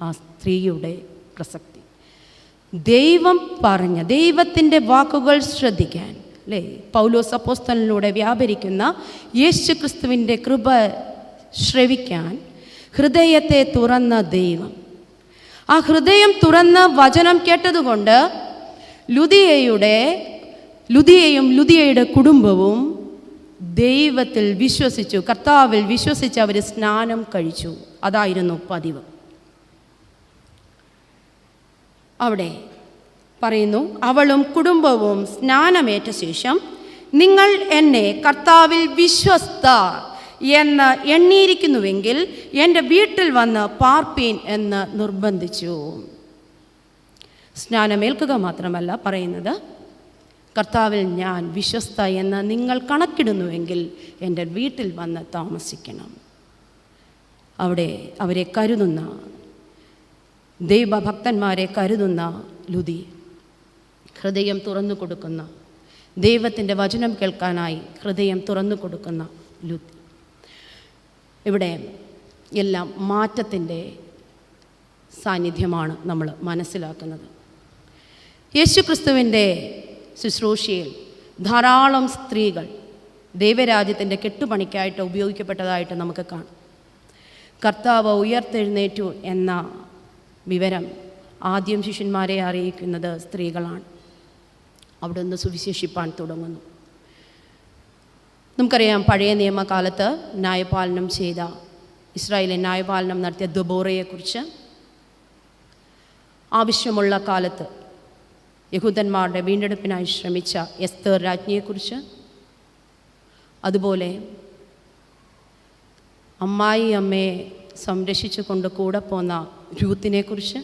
ആ സ്ത്രീയുടെ പ്രസക്തി. ദൈവം പറഞ്ഞ ദൈവത്തിൻ്റെ വാക്കുകൾ ശ്രദ്ധിക്കാൻ അല്ലേ, പൗലോസ് അപ്പോസ്തലനിലൂടെ വ്യാപരിക്കുന്ന യേശു ക്രിസ്തുവിൻ്റെ കൃപ ശ്രവിക്കാൻ ഹൃദയത്തെ തുറന്ന ദൈവം. ആ ഹൃദയം തുറന്ന വചനം കേട്ടതുകൊണ്ട് ലുദിയയും ലുദിയയുടെ കുടുംബവും ദൈവത്തിൽ വിശ്വസിച്ചു, കർത്താവിൽ വിശ്വസിച്ച് അവർ സ്നാനം കഴിച്ചു. അതായിരുന്നു പതിവ്. അവിടെ പറയുന്നു, അവളും കുടുംബവും സ്നാനമേറ്റ ശേഷം നിങ്ങൾ എന്നെ കർത്താവിൽ വിശ്വസ്ത എന്ന് എണ്ണിയിരിക്കുന്നുവെങ്കിൽ എൻ്റെ വീട്ടിൽ വന്ന് പാർപ്പീൻ എന്ന് നിർബന്ധിച്ചു. സ്നാനമേൽക്കുക മാത്രമല്ല പറയുന്നത്, കർത്താവിൽ ഞാൻ വിശ്വസ്ത എന്ന് നിങ്ങൾ കണക്കിടുന്നുവെങ്കിൽ എൻ്റെ വീട്ടിൽ വന്ന് താമസിക്കണം. അവിടെ അവരെ കരുതുന്ന ദൈവഭക്തന്മാരെ കരുതുന്ന ലുദി, ഹൃദയം തുറന്നു കൊടുക്കുന്ന, ദൈവത്തിൻ്റെ വചനം കേൾക്കാനായി ഹൃദയം തുറന്നു കൊടുക്കുന്ന ലുദി. ഇവിടെ എല്ലാം മാറ്റത്തിൻ്റെ സാന്നിധ്യമാണ് നമ്മൾ മനസ്സിലാക്കുന്നത്. യേശുക്രിസ്തുവിൻ്റെ ശുശ്രൂഷയിൽ ധാരാളം സ്ത്രീകൾ ദൈവരാജ്യത്തിൻ്റെ കെട്ടുപണിക്കായിട്ട് ഉപയോഗിക്കപ്പെട്ടതായിട്ട് നമുക്ക് കാണാം. കർത്താവ് ഉയർത്തെഴുന്നേറ്റു എന്ന വിവരം ആദ്യം ശിഷ്യന്മാരെ അറിയിക്കുന്നത് സ്ത്രീകളാണ്. അവിടെ നിന്ന് സുവിശേഷിപ്പാൻ തുടങ്ങുന്നു. നമുക്കറിയാം, പഴയ നിയമകാലത്ത് ന്യായപാലനം ചെയ്ത, ഇസ്രായേലിൽ ന്യായപാലനം നടത്തിയ ദെബോറയെക്കുറിച്ച്, ആവശ്യമുള്ള കാലത്ത് യഹൂദന്മാരുടെ വീണ്ടെടുപ്പിനായി ശ്രമിച്ച എസ്തേർ രാജ്ഞിയെക്കുറിച്ച്, അതുപോലെ അമ്മയെ സംരക്ഷിച്ചു കൊണ്ട് കൂടെ പോന്ന രൂത്തിനെക്കുറിച്ച്,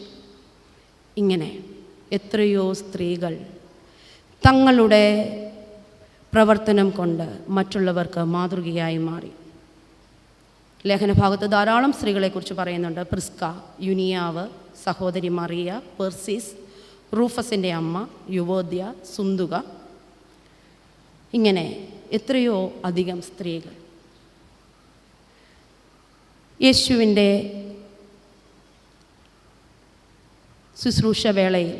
ഇങ്ങനെ എത്രയോ സ്ത്രീകൾ തങ്ങളുടെ പ്രവർത്തനം കൊണ്ട് മറ്റുള്ളവർക്ക് മാതൃകയായി മാറി. ലേഖനഭാഗത്ത് ധാരാളം സ്ത്രീകളെക്കുറിച്ച് പറയുന്നുണ്ട്. പ്രിസ്ക, യുനിയാവ്, സഹോദരി മറിയ, പെർസിസ്, റൂഫസിൻ്റെ അമ്മ, യുവോദ്യ, സുന്ദുക, ഇങ്ങനെ എത്രയോ അധികം സ്ത്രീകൾ. യേശുവിൻ്റെ ശുശ്രൂഷ വേളയിൽ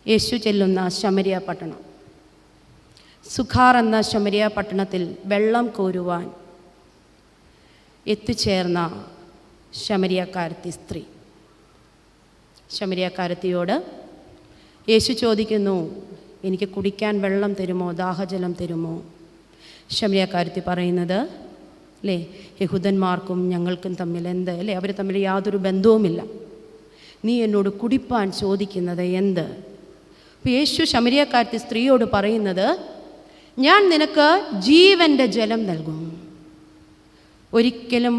യേശു ചെല്ലുന്ന ശമരിയ പട്ടണം, സുഖാർ എന്ന ശമരിയ പട്ടണത്തിൽ വെള്ളം കോരുവാൻ എത്തിച്ചേർന്ന ശമരിയക്കാരത്തി സ്ത്രീ. ശമരിയക്കാരത്തിയോട് യേശു ചോദിക്കുന്നു, എനിക്ക് കുടിക്കാൻ വെള്ളം തരുമോ, ദാഹജലം തരുമോ? ശമരിയക്കാരത്തി പറയുന്നത്, അല്ലേ, യഹൂദന്മാർക്കും ഞങ്ങൾക്കും തമ്മിൽ എന്ത്, അല്ലേ, അവർ തമ്മിൽ യാതൊരു ബന്ധവുമില്ല, നീ എന്നോട് കുടിപ്പാൻ ചോദിക്കുന്നത് എന്ത്? അപ്പോൾ യേശു ശമരിയക്കാരത്തി സ്ത്രീയോട് പറയുന്നത്, ഞാൻ നിനക്ക് ജീവൻ്റെ ജലം നൽകും, ഒരിക്കലും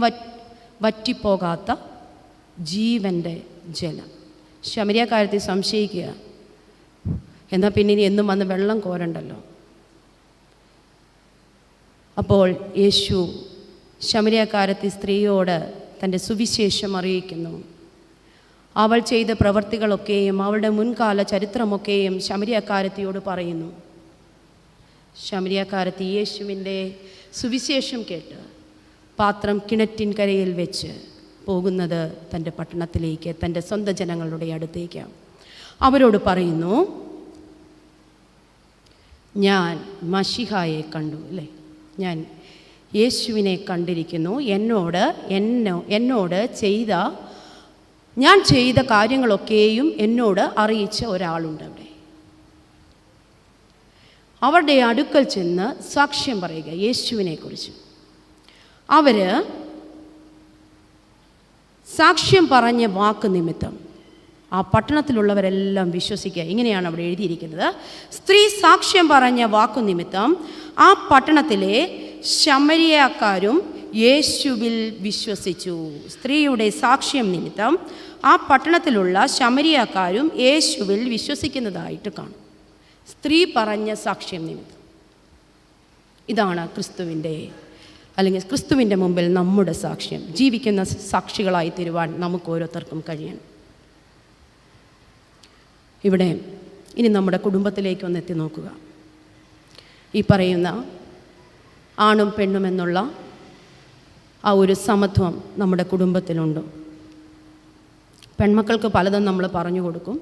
വറ്റിപ്പോകാത്ത ജീവൻ്റെ ജലം. ശമരിയക്കാരത്തി സംശയിക്കുക, എന്നാൽ പിന്നെ ഇനി എന്നും വന്ന് വെള്ളം കോരണ്ടല്ലോ. അപ്പോൾ യേശു ശമരിയക്കാരത്തി സ്ത്രീയോട് തൻ്റെ സുവിശേഷം അറിയിക്കുന്നു. അവൾ ചെയ്ത പ്രവർത്തികളൊക്കെയും അവളുടെ മുൻകാല ചരിത്രമൊക്കെയും ശമരിയക്കാരത്തിയോട് പറയുന്നു. ശമരിയക്കാരത്തി യേശുവിൻ്റെ സുവിശേഷം കേട്ട് പാത്രം കിണറ്റിൻകരയിൽ വെച്ച് പോകുന്നത് തൻ്റെ പട്ടണത്തിലേക്ക്, തൻ്റെ സ്വന്തം ജനങ്ങളുടെ അടുത്തേക്ക്. അവരോട് പറയുന്നു, ഞാൻ മശിഹായെ കണ്ടു, അല്ലേ, ഞാൻ യേശുവിനെ കണ്ടിരിക്കുന്നു, എന്നോട് ഞാൻ ചെയ്ത കാര്യങ്ങളൊക്കെയും എന്നോട് അറിയിച്ച ഒരാളുണ്ട് അവിടെ. അവരുടെ അടുക്കൽ ചെന്ന് സാക്ഷ്യം പറയുക യേശുവിനെക്കുറിച്ച്. അവർ സാക്ഷ്യം പറഞ്ഞ വാക്ക് നിമിത്തം ആ പട്ടണത്തിലുള്ളവരെല്ലാം വിശ്വസിക്കുക. ഇങ്ങനെയാണ് അവിടെ എഴുതിയിരിക്കുന്നത്, സ്ത്രീ സാക്ഷ്യം പറഞ്ഞ വാക്കു നിമിത്തം ആ പട്ടണത്തിലെ ശമരിയക്കാരും യേശുവിൽ വിശ്വസിച്ചു. സ്ത്രീയുടെ സാക്ഷ്യം നിമിത്തം ആ പട്ടണത്തിലുള്ള ശമരിയക്കാരും യേശുവിൽ വിശ്വസിക്കുന്നതായിട്ട് കാണും. സ്ത്രീ പറഞ്ഞ സാക്ഷ്യം നിമിത്തം. ഇതാണ് ക്രിസ്തുവിൻ്റെ മുമ്പിൽ നമ്മുടെ സാക്ഷ്യം. ജീവിക്കുന്ന സാക്ഷികളായി തീരുവാൻ നമുക്ക് ഓരോരുത്തർക്കും കഴിയണം. ഇവിടെ ഇനി നമ്മുടെ കുടുംബത്തിലേക്ക് ഒന്ന് എത്തി നോക്കുക. ഈ പറയുന്ന ആണും പെണ്ണും എന്നുള്ള ആ ഒരു സമത്വം നമ്മുടെ കുടുംബത്തിലുണ്ട്. പെൺമക്കൾക്ക് പലതും നമ്മൾ പറഞ്ഞു കൊടുക്കും.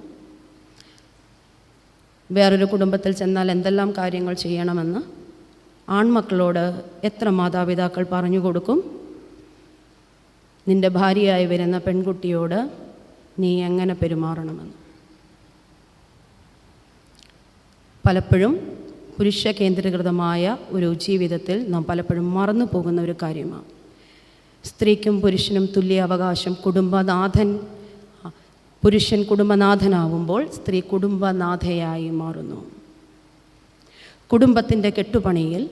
വേറൊരു കുടുംബത്തിൽ ചെന്നാൽ എന്തെല്ലാം കാര്യങ്ങൾ ചെയ്യണമെന്ന് ആൺമക്കളോട് എത്ര മാതാപിതാക്കൾ പറഞ്ഞു കൊടുക്കും. നിൻ്റെ ഭാര്യയായി വരുന്ന പെൺകുട്ടിയോട് നീ എങ്ങനെ പെരുമാറണമെന്ന്. പലപ്പോഴും പുരുഷ കേന്ദ്രീകൃതമായ ഒരു ജീവിതത്തിൽ നാം പലപ്പോഴും മറന്നു പോകുന്ന ഒരു കാര്യമാണ്. സ്ത്രീക്കും പുരുഷനും തുല്യ അവകാശം. പുരുഷൻ കുടുംബനാഥനാവുമ്പോൾ സ്ത്രീ കുടുംബനാഥയായി മാറുന്നു. കുടുംബത്തിൻ്റെ കെട്ടുപണിയിൽ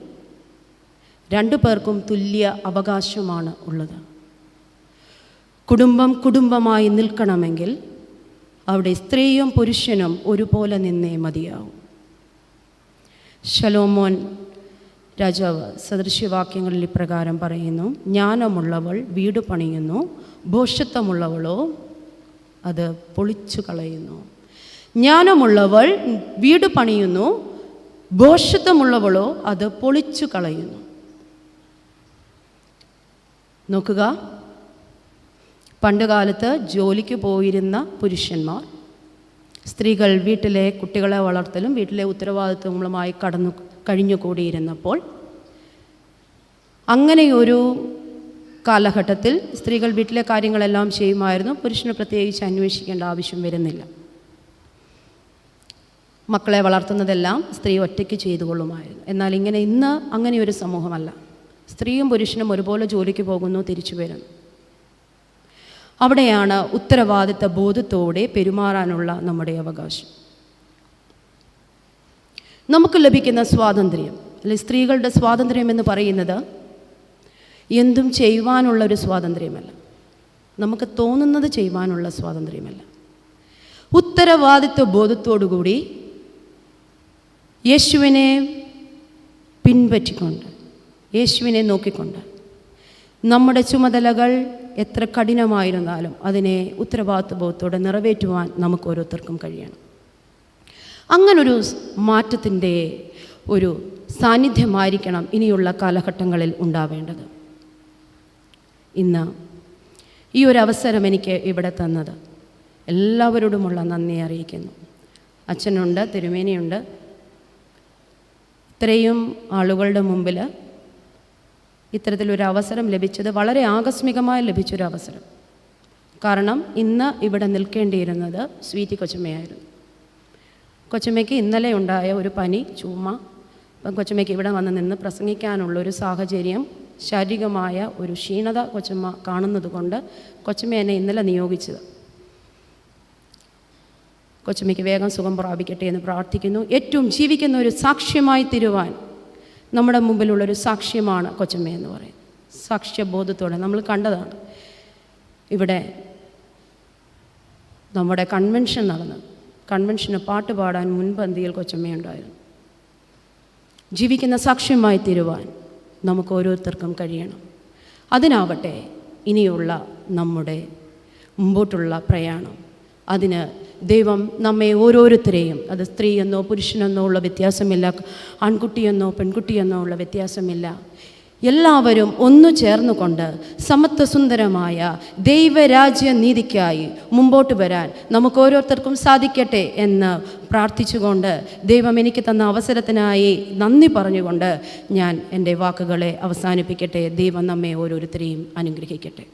രണ്ടു പേർക്കും തുല്യ അവകാശമാണ് ഉള്ളത്. കുടുംബമായി നിൽക്കണമെങ്കിൽ അവിടെ സ്ത്രീയും പുരുഷനും ഒരുപോലെ നിന്നേ മതിയാവും. ശലോമോൻ രാജാവ് സദൃശ്യവാക്യങ്ങളിൽ ഇപ്രകാരം പറയുന്നു, ജ്ഞാനമുള്ളവൾ വീട് പണിയുന്നു, ഭോഷത്വമുള്ളവളോ അത് പൊളിച്ചു കളയുന്നു. ജ്ഞാനമുള്ളവൾ വീട് പണിയുന്നു, ഭോഷത്വമുള്ളവളോ അത് പൊളിച്ചു കളയുന്നു. നോക്കുക, പണ്ടുകാലത്ത് ജോലിക്ക് പോയിരുന്ന പുരുഷന്മാർ, സ്ത്രീകൾ വീട്ടിലെ കുട്ടികളെ വളർത്തലും വീട്ടിലെ ഉത്തരവാദിത്വങ്ങളുമായി കഴിഞ്ഞുകൂടിയിരുന്നപ്പോൾ, അങ്ങനെയൊരു കാലഘട്ടത്തിൽ സ്ത്രീകൾ വീട്ടിലെ കാര്യങ്ങളെല്ലാം ചെയ്യുമായിരുന്നു. പുരുഷന് പ്രത്യേകിച്ച് അന്വേഷിക്കേണ്ട ആവശ്യം വരുന്നില്ല. മക്കളെ വളർത്തുന്നതെല്ലാം സ്ത്രീ ഒറ്റയ്ക്ക് ചെയ്തുകൊള്ളുമായിരുന്നു. എന്നാൽ ഇന്ന് അങ്ങനെയൊരു സമൂഹമല്ല. സ്ത്രീയും പുരുഷനും ഒരുപോലെ ജോലിക്ക് പോകുന്നു, തിരിച്ചു വരുന്നു. അവിടെയാണ് ഉത്തരവാദിത്ത ബോധത്തോടെ പെരുമാറാനുള്ള നമ്മുടെ അവകാശം. നമുക്ക് ലഭിക്കുന്ന സ്വാതന്ത്ര്യം, അല്ലെങ്കിൽ സ്ത്രീകളുടെ സ്വാതന്ത്ര്യം എന്ന് പറയുന്നത് എന്തും ചെയ്യുവാനുള്ളൊരു സ്വാതന്ത്ര്യമല്ല, നമുക്ക് തോന്നുന്നത് ചെയ്യുവാനുള്ള സ്വാതന്ത്ര്യമല്ല. ഉത്തരവാദിത്വ ബോധത്തോടുകൂടി യേശുവിനെ പിൻപറ്റിക്കൊണ്ട്, യേശുവിനെ നോക്കിക്കൊണ്ട് നമ്മുടെ ചുമതലകൾ എത്ര കഠിനമായിരുന്നാലും അതിനെ ഉത്തരവാദിത്വ ബോധത്തോടെ നിറവേറ്റുവാൻ നമുക്ക് ഓരോരുത്തർക്കും കഴിയണം. അങ്ങനൊരു മാറ്റത്തിൻ്റെ ഒരു സാന്നിധ്യമായിരിക്കണം ഇനിയുള്ള കാലഘട്ടങ്ങളിൽ ഉണ്ടാവേണ്ടത്. ഇന്ന് ഈ ഒരു അവസരം എനിക്ക് ഇവിടെ തന്നത് എല്ലാവരോടുമുള്ള നന്ദി അറിയിക്കുന്നു. അച്ഛനുണ്ട്, തിരുമേനിയുണ്ട്, ഇത്രയും ആളുകളുടെ മുമ്പിൽ ഇത്തരത്തിലൊരു അവസരം ലഭിച്ചത് വളരെ ആകസ്മികമായി ലഭിച്ചൊരു അവസരം. കാരണം ഇന്ന് ഇവിടെ നിൽക്കേണ്ടിയിരുന്നത് സ്വീറ്റി കൊച്ചമ്മയായിരുന്നു. കൊച്ചമ്മയ്ക്ക് ഇന്നലെ ഉണ്ടായ ഒരു പനി, ചുമ. അപ്പം കൊച്ചമ്മയ്ക്ക് ഇവിടെ വന്ന് നിന്ന് പ്രസംഗിക്കാനുള്ളൊരു സാഹചര്യം, ശാരീരികമായ ഒരു ക്ഷീണത കൊച്ചമ്മ കാണുന്നത് കൊണ്ട് കൊച്ചമ്മ എന്നെ ഇന്നലെ നിയോഗിച്ചത്. കൊച്ചമ്മയ്ക്ക് വേഗം സുഖം പ്രാപിക്കട്ടെ എന്ന് പ്രാർത്ഥിക്കുന്നു. ഏറ്റവും ജീവിക്കുന്ന ഒരു സാക്ഷ്യമായി തീരുവാൻ നമ്മുടെ മുമ്പിലുള്ളൊരു സാക്ഷ്യമാണ് കൊച്ചമ്മ എന്ന് പറയുന്നത്. സാക്ഷ്യബോധത്തോടെ നമ്മൾ കണ്ടതാണ്. ഇവിടെ നമ്മുടെ കൺവെൻഷൻ നടന്നു. കൺവെൻഷന് പാട്ട് പാടാൻ മുൻപന്തിയിൽ കൊച്ചമ്മയുണ്ടായിരുന്നു. ജീവിക്കുന്ന സാക്ഷ്യമായി തീരുവാൻ നമുക്ക് ഓരോരുത്തർക്കും കഴിയണം. അതിനാവട്ടെ ഇനിയുള്ള നമ്മുടെ മുമ്പോട്ടുള്ള പ്രയാണം. അതിന് ദൈവം നമ്മെ ഓരോരുത്തരെയും, അത് സ്ത്രീയെന്നോ പുരുഷനെന്നോ ഉള്ള വ്യത്യാസമില്ല, ആൺകുട്ടിയെന്നോ പെൺകുട്ടിയെന്നോ ഉള്ള വ്യത്യാസമില്ല, എല്ലാവരും ഒന്നു ചേർന്നുകൊണ്ട് സമത്വസുന്ദരമായ ദൈവരാജ്യ നീതിക്കായി മുമ്പോട്ട് വരാൻ നമുക്ക് ഓരോരുത്തർക്കും സാധിക്കട്ടെ എന്ന് പ്രാർത്ഥിച്ചുകൊണ്ട്, ദൈവം എനിക്ക് തന്ന അവസരത്തിനായി നന്ദി പറഞ്ഞുകൊണ്ട് ഞാൻ എൻ്റെ വാക്കുകളെ അവസാനിപ്പിക്കട്ടെ. ദൈവം നമ്മെ ഓരോരുത്തരെയും അനുഗ്രഹിക്കട്ടെ.